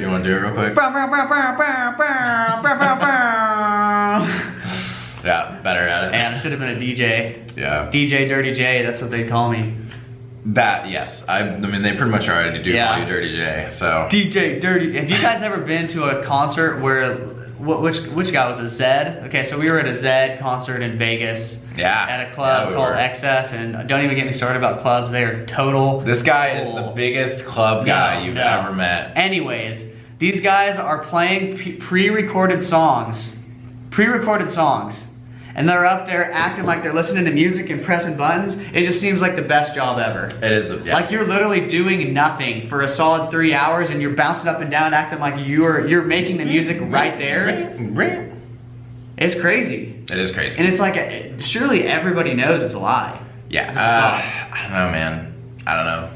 You want to do it real quick? Yeah, better at it. And I should have been a DJ. Yeah. DJ Dirty J, that's what they call me. That, yes. I mean, they pretty much already do call you Dirty J, so. DJ Dirty. Have you guys ever been to a concert where, which guy was it, Zed? Okay, so we were at a Zed concert in Vegas. Yeah. At a club called Excess, and don't even get me started about clubs. They are total. This guy is the biggest club guy you've ever met. Anyways, these guys are playing pre-recorded songs. And they're up there acting like they're listening to music and pressing buttons. It just seems like the best job ever. It is Like you're literally doing nothing for a solid 3 hours and you're bouncing up and down acting like you're making the music right there. It's crazy. It is crazy. And it's like, surely everybody knows it's a lie. Yeah. I don't know, man. I don't know.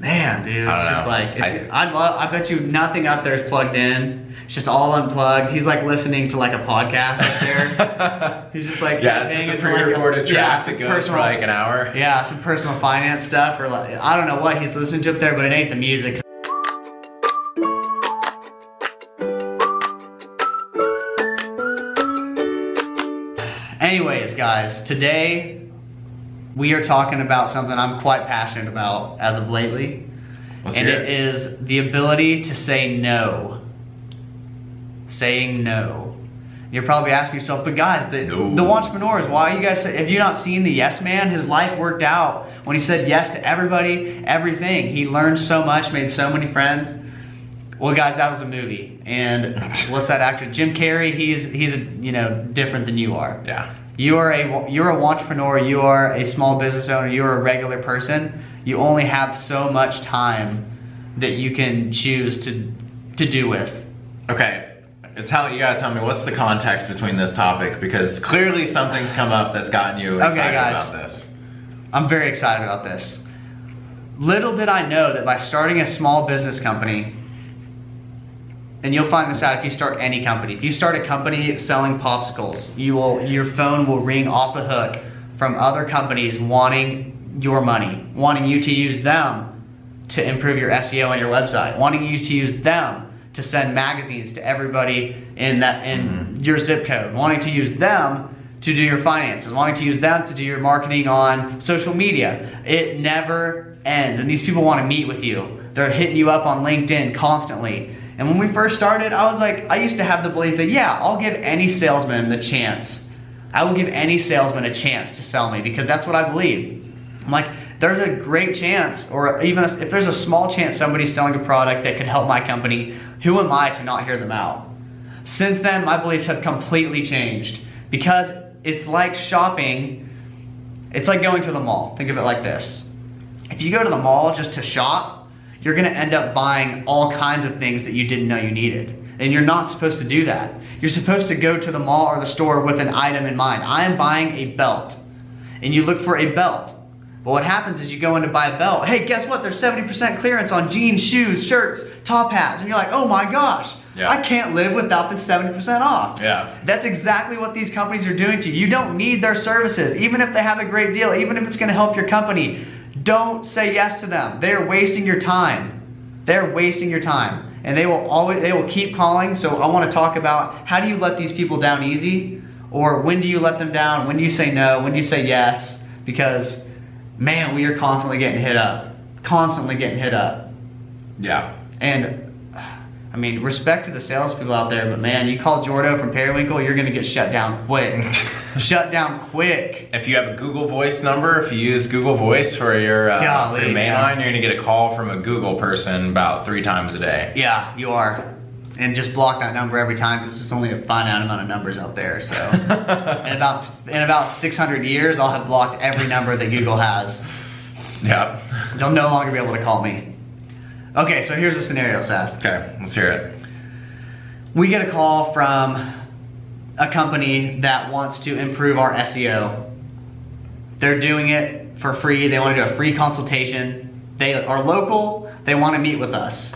Man, dude, it's just like, I bet you nothing up there is plugged in. It's just all unplugged. He's like listening to like a podcast up there. He's just like, yeah, it's just a pre-recorded track that goes for like an hour. Yeah, some personal finance stuff, or like, I don't know what he's listening to up there, but it ain't the music. Anyways, guys, today we are talking about something I'm quite passionate about as of lately. And it is the ability to say no. Saying no. You're probably asking yourself, but guys, the entrepreneurs, why you guys, have you not seen the yes man? His life worked out when he said yes to everybody, everything. He learned so much, made so many friends. Well, guys, that was a movie. And what's that actor? Jim Carrey, he's different than you are. Yeah. You're a entrepreneur, you are a small business owner, you're a regular person. You only have so much time that you can choose to do with. Okay. You gotta tell me what's the context between this topic, because clearly something's come up that's gotten you excited about this. I'm very excited about this. Little did I know that by starting a small business company, and you'll find this out if you start any company. If you start a company selling popsicles, your phone will ring off the hook from other companies wanting your money, wanting you to use them to improve your SEO on your website, wanting you to use them to send magazines to everybody in your zip code, wanting to use them to do your finances, wanting to use them to do your marketing on social media. It never ends, and these people want to meet with you. They're hitting you up on LinkedIn constantly. And when we first started, I used to have the belief that, yeah, I'll give any salesman the chance. I will give any salesman a chance to sell me, because that's what I believe. I'm like, there's a great chance, or even if there's a small chance somebody's selling a product that could help my company, who am I to not hear them out? Since then, my beliefs have completely changed, because it's like shopping. It's like going to the mall. Think of it like this. If you go to the mall just to shop, you're gonna end up buying all kinds of things that you didn't know you needed. And you're not supposed to do that. You're supposed to go to the mall or the store with an item in mind. I am buying a belt. And you look for a belt. But what happens is you go in to buy a belt. Hey, guess what? There's 70% clearance on jeans, shoes, shirts, top hats. And you're like, oh my gosh, I can't live without this 70% off. Yeah. That's exactly what these companies are doing to you. You don't need their services. Even if they have a great deal, even if it's gonna help your company, don't say yes to them. They're wasting your time. They're wasting your time. And they will keep calling. So I want to talk about, how do you let these people down easy? Or when do you let them down? When do you say no? When do you say yes? Because, man, we are constantly getting hit up. Constantly getting hit up. Yeah. And I mean, respect to the salespeople out there, but man, you call Jordo from Periwinkle, you're gonna get shut down quick. Shut down quick. If you have a Google Voice number, if you use Google Voice for your main line, you're gonna get a call from a Google person about 3 times a day. Yeah, you are. And just block that number every time, because it's only a finite amount of numbers out there. So, in about 600 years, I'll have blocked every number that Google has. Yeah. They'll no longer be able to call me. Okay, so here's the scenario, Seth. Okay, let's hear it. We get a call from a company that wants to improve our SEO. They're doing it for free. They want to do a free consultation. They are local. They want to meet with us.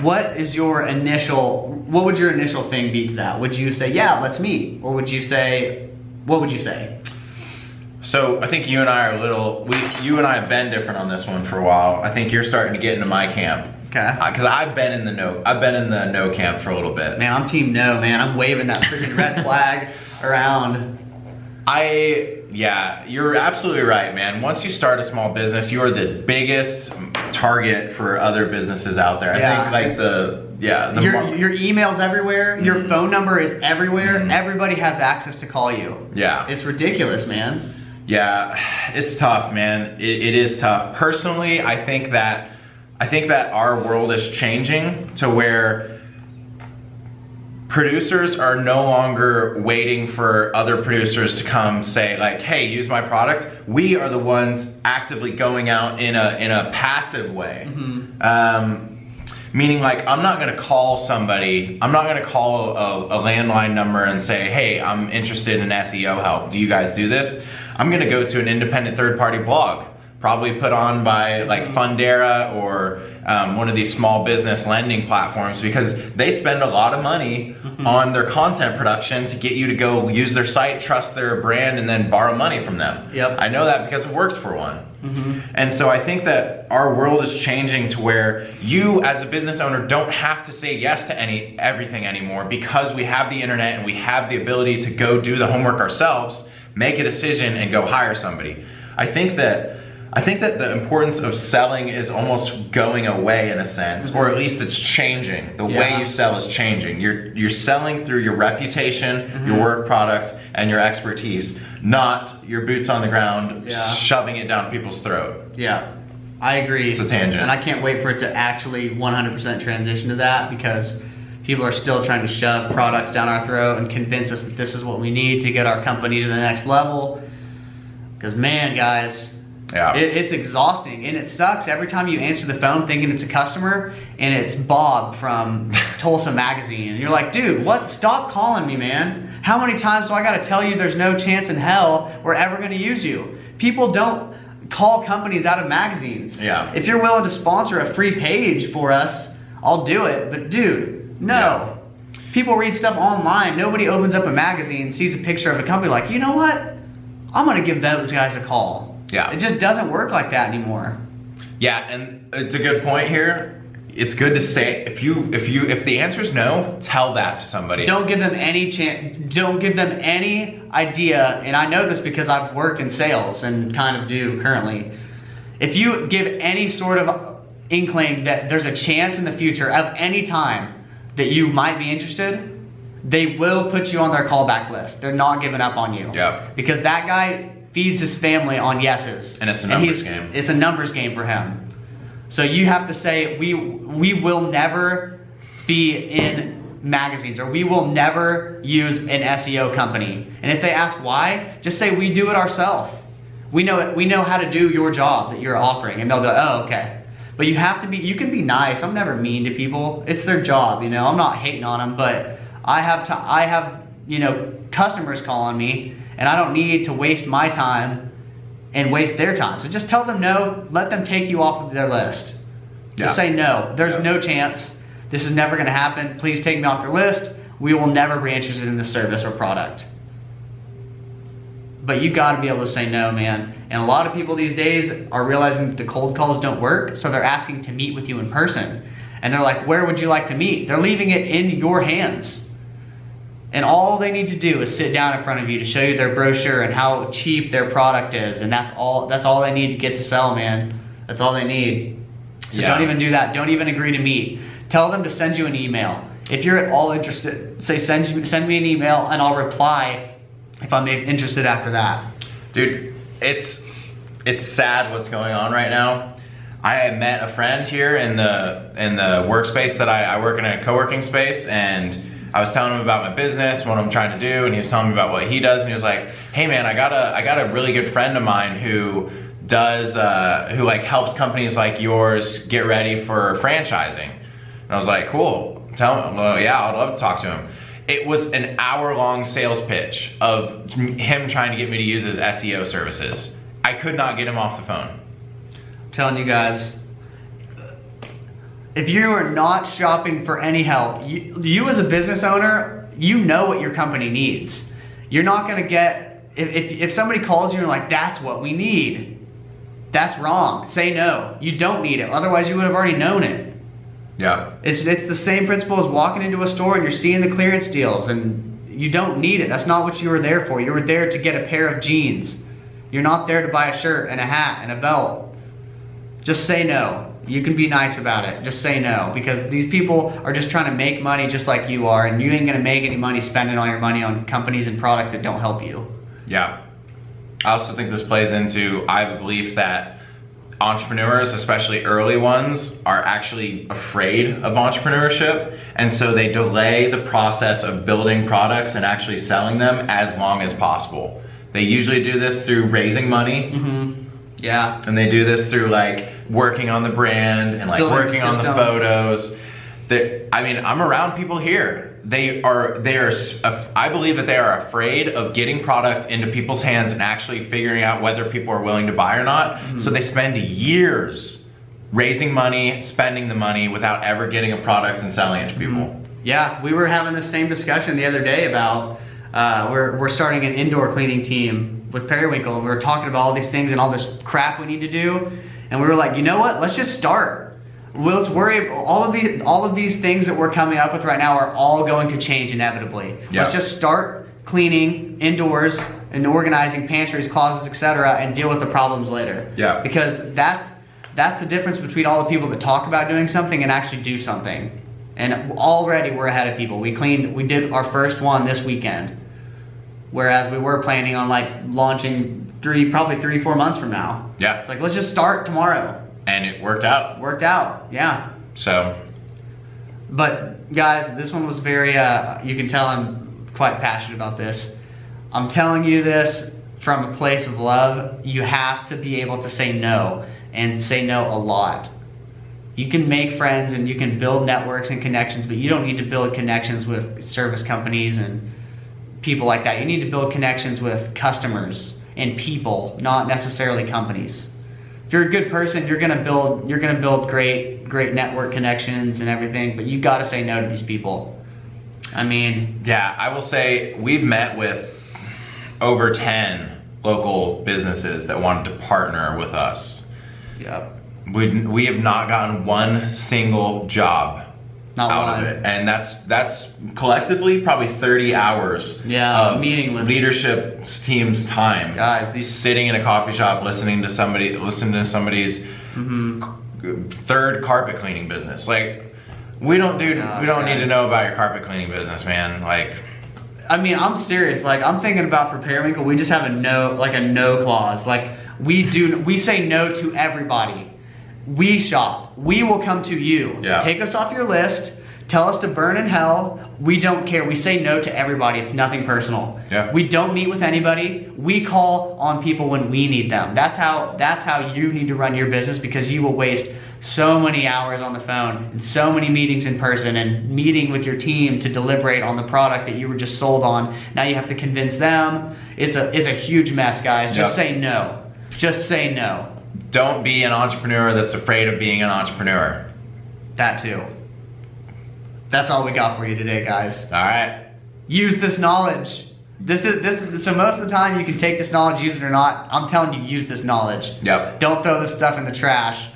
What would your initial thing be to that? Would you say, yeah, let's meet? Or would you say, what would you say? So I think you and I are you and I have been different on this one for a while. I think you're starting to get into my camp. Okay. Because I've been in the no camp for a little bit. Man, I'm team no, man. I'm waving that freaking red flag around. Yeah, you're absolutely right, man. Once you start a small business, you are the biggest target for other businesses out there. I think like your email's everywhere, your phone number is everywhere, everybody has access to call you. Yeah. It's ridiculous, man. Yeah, it's tough, man. It is tough. Personally, I think that our world is changing to where producers are no longer waiting for other producers to come say like, hey, use my product. We are the ones actively going out in a passive way. Meaning like, I'm not gonna call somebody, I'm not gonna call a landline number and say, hey, I'm interested in SEO help. Do you guys do this? I'm gonna go to an independent third-party blog, probably put on by like Fundera or one of these small business lending platforms, because they spend a lot of money on their content production to get you to go use their site, trust their brand, and then borrow money from them. Yep. I know that because it works for one. And so I think that our world is changing to where you as a business owner don't have to say yes to everything anymore, because we have the internet and we have the ability to go do the homework ourselves, make a decision, and go hire somebody. I think that the importance of selling is almost going away in a sense, or at least it's changing. The way you sell is changing. You're selling through your reputation, your work product, and your expertise, not your boots on the ground, shoving it down people's throat. Yeah, I agree. It's a tangent. And I can't wait for it to actually 100% transition to that, because people are still trying to shove products down our throat and convince us that this is what we need to get our company to the next level. Because man, guys, it's exhausting, and it sucks every time you answer the phone thinking it's a customer and it's Bob from Tulsa Magazine, and you're like, dude, what? Stop calling me, man. How many times do I gotta tell you there's no chance in hell we're ever gonna use you? People don't call companies out of magazines. Yeah. If you're willing to sponsor a free page for us, I'll do it, but dude, no. People read stuff online. Nobody opens up a magazine, sees a picture of a company like, you know what? I'm gonna give those guys a call. Yeah. It just doesn't work like that anymore. Yeah, and it's a good point here. It's good to say, if the answer is no, tell that to somebody. Don't give them any chance, don't give them any idea, and I know this because I've worked in sales and kind of do currently. If you give any sort of inkling that there's a chance in the future of any time that you might be interested, they will put you on their callback list. They're not giving up on you. Yeah. Because that guy feeds his family on yeses. And it's a numbers game. It's a numbers game for him. So you have to say, we will never be in magazines, or we will never use an SEO company. And if they ask why, just say we do it ourselves. We know how to do your job that you're offering, and they'll go, oh, okay. But you have to be, you can be nice. I'm never mean to people. It's their job, you know. I'm not hating on them, but I have you know, customers calling me, and I don't need to waste my time and waste their time. So just tell them no, let them take you off of their list. Just say no, there's no chance. This is never gonna happen. Please take me off your list. We will never be interested in this service or product. But you gotta be able to say no, man. And a lot of people these days are realizing that the cold calls don't work, so they're asking to meet with you in person. And they're like, where would you like to meet? They're leaving it in your hands. And all they need to do is sit down in front of you to show you their brochure and how cheap their product is. And that's all they need to get to sell, man. That's all they need. So don't even do that. Don't even agree to meet. Tell them to send you an email. If you're at all interested, say send me an email and I'll reply if I'm interested after that. Dude, it's sad what's going on right now. I met a friend here in the workspace that I work in, a co-working space, and I was telling him about my business, what I'm trying to do, and he was telling me about what he does, and he was like, hey man, I got a really good friend of mine who does who like helps companies like yours get ready for franchising. And I was like, cool, tell him. Well, yeah, I'd love to talk to him. It was an hour-long sales pitch of him trying to get me to use his SEO services. I could not get him off the phone. I'm telling you guys, if you are not shopping for any help, you as a business owner, you know what your company needs. You're not gonna get, if somebody calls you and you're like, that's what we need, that's wrong. Say no, you don't need it. Otherwise you would have already known it. Yeah. It's the same principle as walking into a store and you're seeing the clearance deals and you don't need it. That's not what you were there for. You were there to get a pair of jeans. You're not there to buy a shirt and a hat and a belt. Just say no. You can be nice about it. Just say no, because these people are just trying to make money just like you are, and you ain't gonna make any money spending all your money on companies and products that don't help you. Yeah. I also think this plays into, I have a belief that entrepreneurs, especially early ones, are actually afraid of entrepreneurship, and so they delay the process of building products and actually selling them as long as possible. They usually do this through raising money. Mm-hmm. Yeah. And they do this through like working on the brand and like Building working the on the system. photos. I mean, I'm around people here. They are, I believe that they are afraid of getting product into people's hands and actually figuring out whether people are willing to buy or not. Mm-hmm. So they spend years raising money, spending the money without ever getting a product and selling it to people. Mm-hmm. Yeah, we were having the same discussion the other day about we're starting an indoor cleaning team with Periwinkle, and we were talking about all these things and all this crap we need to do, and we were like, you know what? Let's just start. Let's worry. All of these things that we're coming up with right now are all going to change inevitably. Yeah. Let's just start cleaning indoors and organizing pantries, closets, etc., and deal with the problems later. Yeah. Because that's the difference between all the people that talk about doing something and actually do something. And already we're ahead of people. We did our first one this weekend, whereas we were planning on like launching probably 3-4 months from now. Yeah. It's like, let's just start tomorrow. And it worked out. Worked out, yeah. So. But guys, this one was very, you can tell I'm quite passionate about this. I'm telling you this from a place of love. You have to be able to say no, and say no a lot. You can make friends and you can build networks and connections, but you don't need to build connections with service companies and people like that. You need to build connections with customers and people, not necessarily companies. If you're a good person, you're gonna build great network connections and everything, but you gotta say no to these people. I mean, yeah, I will say we've met with over 10 local businesses that wanted to partner with us. yep. We have not gotten one single job Not out one. of it, and that's collectively probably 30 hours of meeting with leadership team's time. guys. These Sitting in a coffee shop listening to somebody's third carpet cleaning business. Like, we don't need to know about your carpet cleaning business, man. Like, I mean, I'm serious. Like, I'm thinking about for Periwinkle, we just have a no clause. Like, we say no to everybody. We shop. We will come to you. Yeah. Take us off your list. Tell us to burn in hell. We don't care. We say no to everybody. It's nothing personal. Yeah. We don't meet with anybody. We call on people when we need them. That's how you need to run your business, because you will waste so many hours on the phone and so many meetings in person and meeting with your team to deliberate on the product that you were just sold on. Now you have to convince them. It's a huge mess, guys. Just say no. Just say no. don't be an entrepreneur that's afraid of being an entrepreneur. That too. That's all we got for you today, guys. All right. Use this knowledge. So most of the time you can take this knowledge, use it or not. I'm telling you, use this knowledge. Yep. Don't throw this stuff in the trash.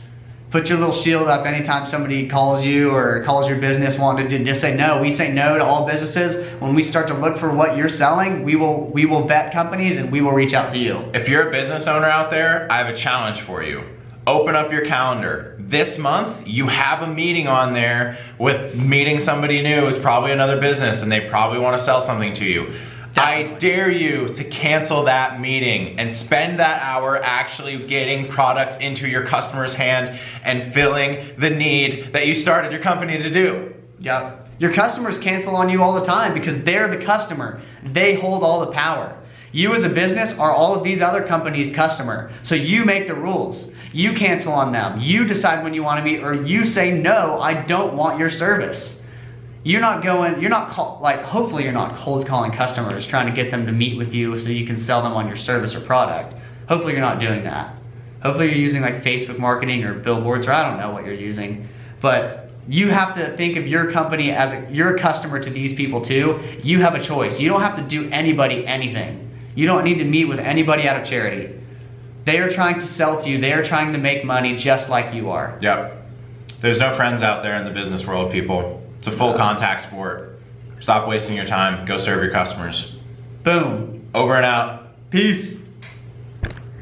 Put your little shield up anytime somebody calls you or calls your business wanting to just say no. We say no to all businesses. When we start to look for what you're selling, we will vet companies and we will reach out to you. If you're a business owner out there, I have a challenge for you. Open up your calendar. This month, you have a meeting on there with meeting somebody new who's probably another business and they probably want to sell something to you. Definitely. I dare you to cancel that meeting and spend that hour actually getting product into your customer's hand and filling the need that you started your company to do. Yep. Your customers cancel on you all the time because they're the customer. They hold all the power. You as a business are all of these other companies' customer. So you make the rules. You cancel on them. You decide when you want to meet, or you say, no, I don't want your service. Hopefully you're not cold calling customers trying to get them to meet with you so you can sell them on your service or product. Hopefully you're not doing that. Hopefully you're using like Facebook marketing or billboards, or I don't know what you're using. But you have to think of your company as you're a customer to these people too. You have a choice. You don't have to do anybody anything. You don't need to meet with anybody out of charity. They are trying to sell to you. They are trying to make money just like you are. Yep. There's no friends out there in the business world, people. It's a full contact sport. Stop wasting your time. Go serve your customers. Boom. Over and out. Peace.